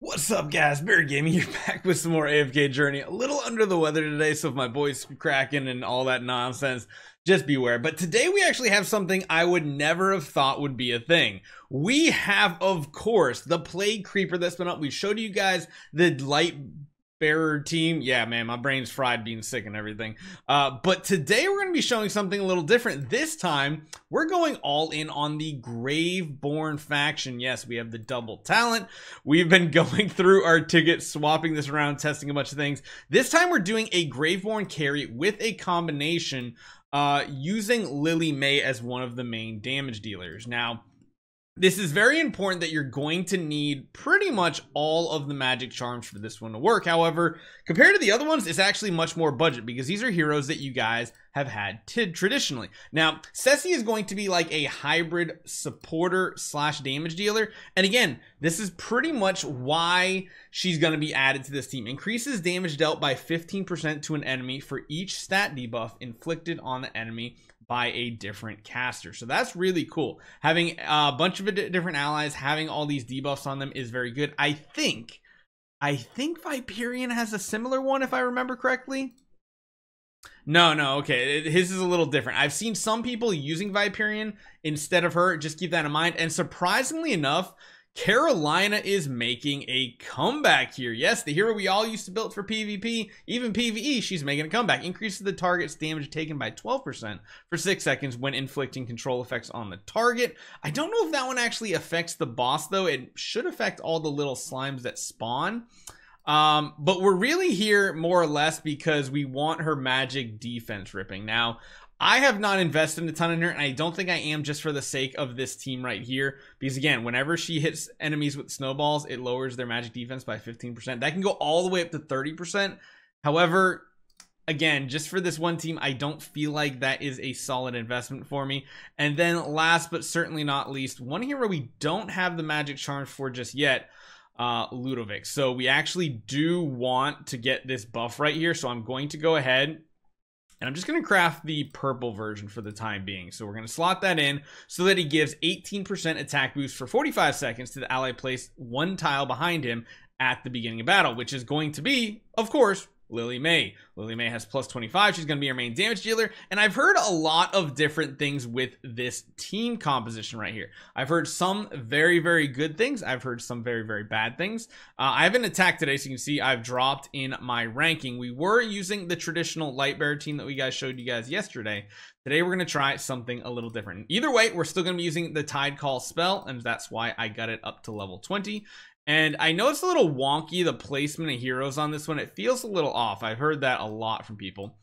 What's up, guys? Bear Gaming here, back with some more AFK Journey. A little under the weather today, so if my voice cracking and all that nonsense, just beware. But today we actually have something I would never have thought would be a thing. We have, of course, the Plague Creeper that's been up. We showed you guys the Light Bearer team. Yeah, man, my brain's fried being sick and everything. But today we're going to be showing something a little different. This time, we're going all in on the Graveborn faction. Yes, we have the double talent. We've been going through our tickets, swapping this around, testing a bunch of things. This time we're doing a Graveborn carry with a combination using Lily May as one of the main damage dealers. Now, this is very important that you're going to need pretty much all of the magic charms for this one to work. However, compared to the other ones, it's actually much more budget because these are heroes that you guys have had traditionally. Now, Ceci is going to be like a hybrid supporter slash damage dealer. And again, this is pretty much why she's going to be added to this team. Increases damage dealt by 15% to an enemy for each stat debuff inflicted on the enemy by a different caster. So that's really cool. Having a bunch of different allies, having all these debuffs on them is very good. I think Viperion has a similar one, if I remember correctly. No, okay, his is a little different. I've seen some people using Viperion instead of her. Just keep that in mind. And surprisingly enough, Carolina is making a comeback here. Yes, the hero we all used to build for PvP, even PvE, she's making a comeback. Increases the target's damage taken by 12% for 6 seconds when inflicting control effects on the target. I don't know if that one actually affects the boss, though. It should affect all the little slimes that spawn. But we're really here more or less because we want her magic defense ripping. Now, I have not invested a ton in her, and I don't think I am just for the sake of this team right here. Because again, whenever she hits enemies with snowballs, it lowers their magic defense by 15%. That can go all the way up to 30%. However, again, just for this one team, I don't feel like that is a solid investment for me. And then last but certainly not least, one hero we don't have the magic charms for just yet, Ludovic. So we actually do want to get this buff right here. So I'm going to go ahead and I'm just going to craft the purple version for the time being. So we're going to slot that in so that he gives 18% attack boost for 45 seconds to the ally placed one tile behind him at the beginning of battle, which is going to be, of course, Lily May. Lily May has plus 25. She's going to be our main damage dealer. And I've heard a lot of different things with this team composition right here. I've heard some very, very good things. I've heard some very, very bad things. I haven't attacked today, so you can see I've dropped in my ranking. We were using the traditional light bearer team that we guys showed you guys yesterday. Today, we're going to try something a little different. Either way, we're still going to be using the Tide Call spell, and that's why I got it up to level 20. And I know it's a little wonky, the placement of heroes on this one. It feels a little off. I've heard that a lot from people.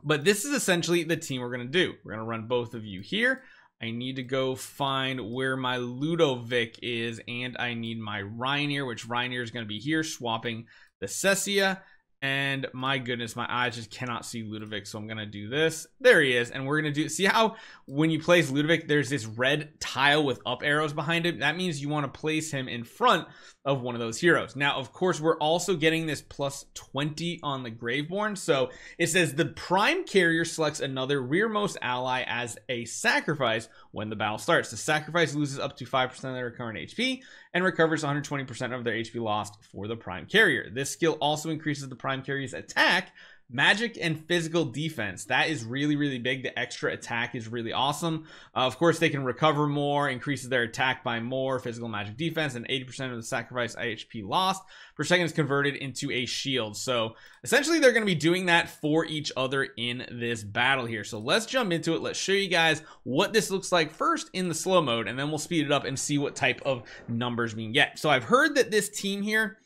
But this is essentially the team we're going to do. We're going to run both of you here. I need to go find where my Ludovic is, and I need my Ryanair, which Ryanair is going to be here, swapping the Cessia. And my goodness, my eyes just cannot see Ludovic, so I'm going to do this. There he is, and we're going to do... See how when you place Ludovic, there's this red tile with up arrows behind it? That means you want to place him in front of one of those heroes. Now, of course, we're also getting this plus 20 on the Graveborn. So it says the Prime Carrier selects another rearmost ally as a sacrifice when the battle starts. The sacrifice loses up to 5% of their current HP and recovers 120% of their HP lost for the Prime Carrier. This skill also increases the Prime Carrier's attack, magic, and physical defense. That is really, really big. The extra attack is really awesome. Of course, they can recover more, increases their attack by more, physical, magic, defense, and 80% of the sacrifice HP lost per second is converted into a shield. So essentially, they're going to be doing that for each other in this battle here. So let's jump into it. Let's show you guys what this looks like first in the slow mode, and then we'll speed it up and see what type of numbers we can get. So I've heard that this team here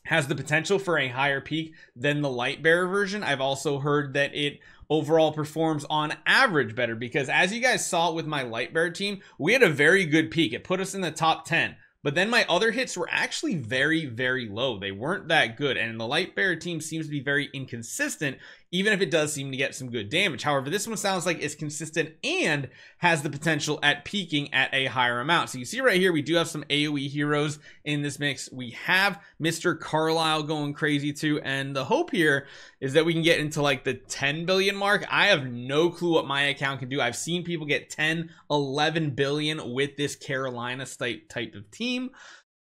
has the potential for a higher peak than the light bearer version. I've also heard that it overall performs on average better because as you guys saw with my light bearer team, we had a very good peak. It put us in the top 10. But then my other hits were actually very, very low. They weren't that good. And the light bearer team seems to be very inconsistent, even if it does seem to get some good damage. However, this one sounds like it's consistent and has the potential at peaking at a higher amount. So you see right here, we do have some AoE heroes in this mix. We have Mr. Carlisle going crazy too. And the hope here is that we can get into like the 10 billion mark. I have no clue what my account can do. I've seen people get 10, 11 billion with this Carolina type of team.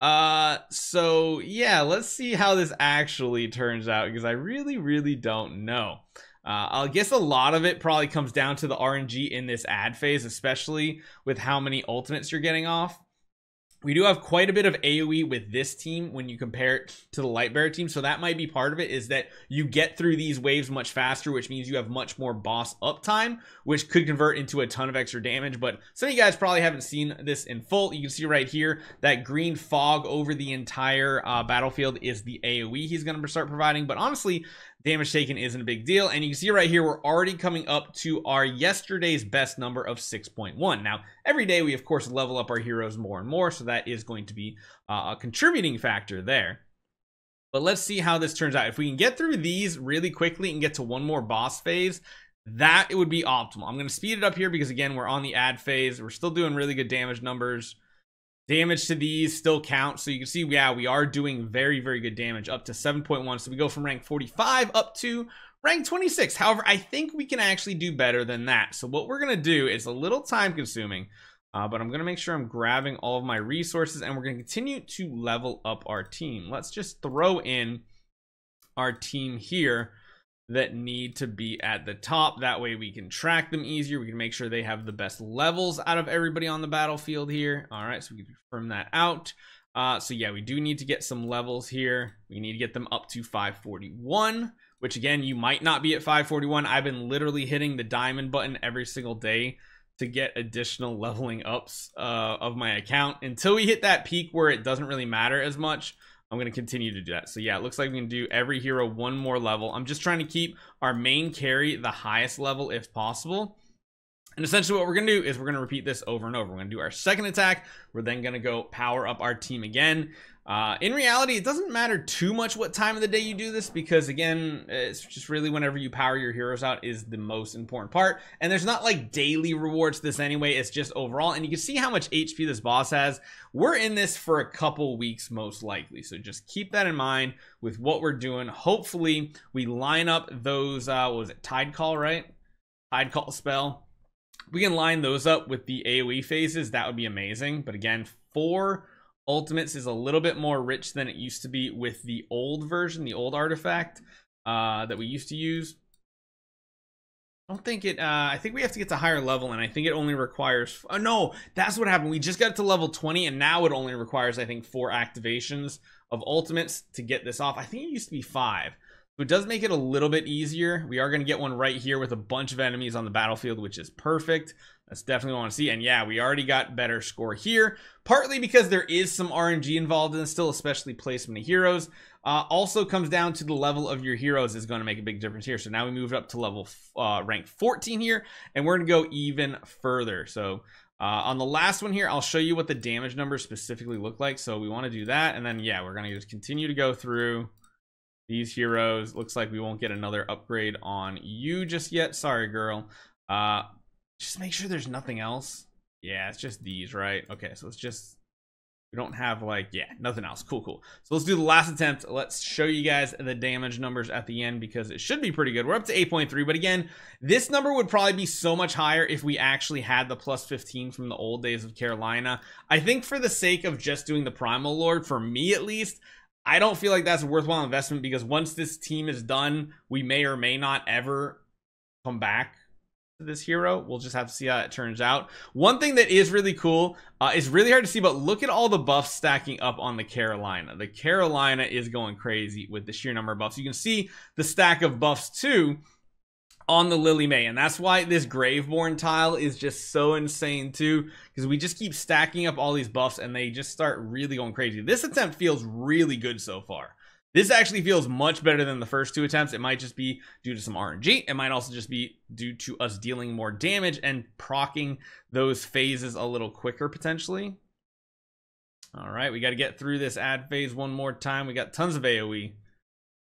So yeah, let's see how this actually turns out, because I really don't know. I guess a lot of it probably comes down to the RNG in this ad phase, especially with how many ultimates you're getting off. We do have quite a bit of AoE with this team when you compare it to the Lightbearer team, so that might be part of it, is that you get through these waves much faster, which means you have much more boss uptime, which could convert into a ton of extra damage. But some of you guys probably haven't seen this in full. You can see right here that green fog over the entire battlefield is the AoE he's going to start providing. But honestly, damage taken isn't a big deal, and you can see right here we're already coming up to our yesterday's best number of 6.1. Now every day we of course level up our heroes more and more, so that is going to be a contributing factor there. But let's see how this turns out. If we can get through these really quickly and get to one more boss phase, that it would be optimal. I'm going to speed it up here because again we're on the ad phase. We're still doing really good damage numbers. Damage to these still count, so you can see, yeah, we are doing very good damage, up to 7.1. So we go from rank 45 up to rank 26. However, I think we can actually do better than that. So what we're gonna do is a little time consuming, but I'm gonna make sure I'm grabbing all of my resources, and we're gonna continue to level up our team. Let's just throw in our team here that need to be at the top. That way we can track them easier. We can make sure they have the best levels out of everybody on the battlefield here. All right, so we can confirm that out. So yeah, we do need to get some levels here. We need to get them up to 541, which again, you might not be at 541. I've been literally hitting the diamond button every single day to get additional leveling ups of my account until we hit that peak where it doesn't really matter as much. I'm going to continue to do that. So yeah, it looks like we can do every hero one more level. I'm just trying to keep our main carry the highest level if possible. And essentially what we're going to do is we're going to repeat this over and over. We're going to do our second attack. We're then going to go power up our team again. In reality, it doesn't matter too much what time of the day you do this, because again, it's just really whenever you power your heroes out is the most important part. And there's not like daily rewards to this anyway, it's just overall. And you can see how much HP this boss has. We're in this for a couple weeks most likely, so just keep that in mind with what we're doing. Hopefully we line up those what was it, Tide Call, right? Tide Call spell. We can line those up with the AoE phases. That would be amazing. But again, 4 ultimates is a little bit more rich than it used to be with the old version, the old artifact that we used to use. I don't think it I think we have to get to higher level, and I think it only requires no, that's what happened. We just got to level 20, and now it only requires, I think, 4 activations of ultimates to get this off. I think it used to be 5. So it does make it a little bit easier. We are going to get one right here with a bunch of enemies on the battlefield, which is perfect. That's definitely what I want to see. And yeah, we already got better score here, partly because there is some RNG involved in this still, especially placement of heroes. Also comes down to the level of your heroes is going to make a big difference here. So now we moved up to level rank 14 here, and we're going to go even further. So on the last one here, I'll show you what the damage numbers specifically look like. So we want to do that, and then yeah, we're going to just continue to go through these heroes. Looks like we won't get another upgrade on you just yet. Sorry, girl. Just make sure there's nothing else. Yeah, it's just these, right? Okay, so it's just, we don't have like, yeah, nothing else. Cool. So let's do the last attempt. Let's show you guys the damage numbers at the end, because it should be pretty good. We're up to 8.3, but again, this number would probably be so much higher if we actually had the plus 15 from the old days of Carolina. I think for the sake of just doing the Primal Lord, for me at least, I don't feel like that's a worthwhile investment, because once this team is done, we may or may not ever come back to this hero. We'll just have to see how it turns out. One thing that is really cool, is really hard to see, but look at all the buffs stacking up on the Carolina. The Carolina is going crazy with the sheer number of buffs. You can see the stack of buffs too on the Lily May, and that's why this Graveborn tile is just so insane too, because we just keep stacking up all these buffs and they just start really going crazy. This attempt feels really good so far. This actually feels much better than the first 2 attempts. It might just be due to some RNG. It might also just be due to us dealing more damage and proccing those phases a little quicker potentially. All right, we got to get through this ad phase one more time. We got tons of AoE.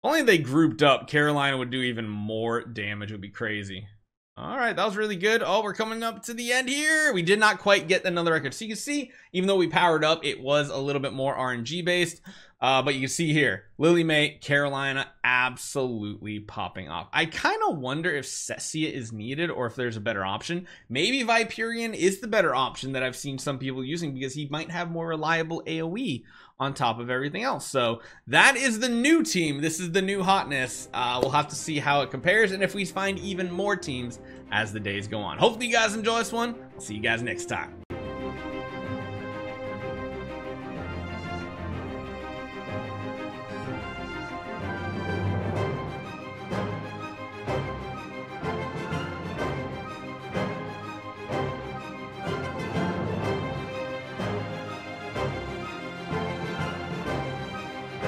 Only they grouped up, Carolina would do even more damage. It would be crazy. All right, that was really good. Oh, we're coming up to the end here. We did not quite get another record. So you can see, even though we powered up, it was a little bit more RNG based. But you can see here, Lily May, Carolina, absolutely popping off. I kind of wonder if Cessia is needed or if there's a better option. Maybe Viperion is the better option that I've seen some people using because he might have more reliable AoE on top of everything else. So that is the new team. This is the new hotness. We'll have to see how it compares and if we find even more teams as the days go on. Hopefully you guys enjoy this one. I'll see you guys next time.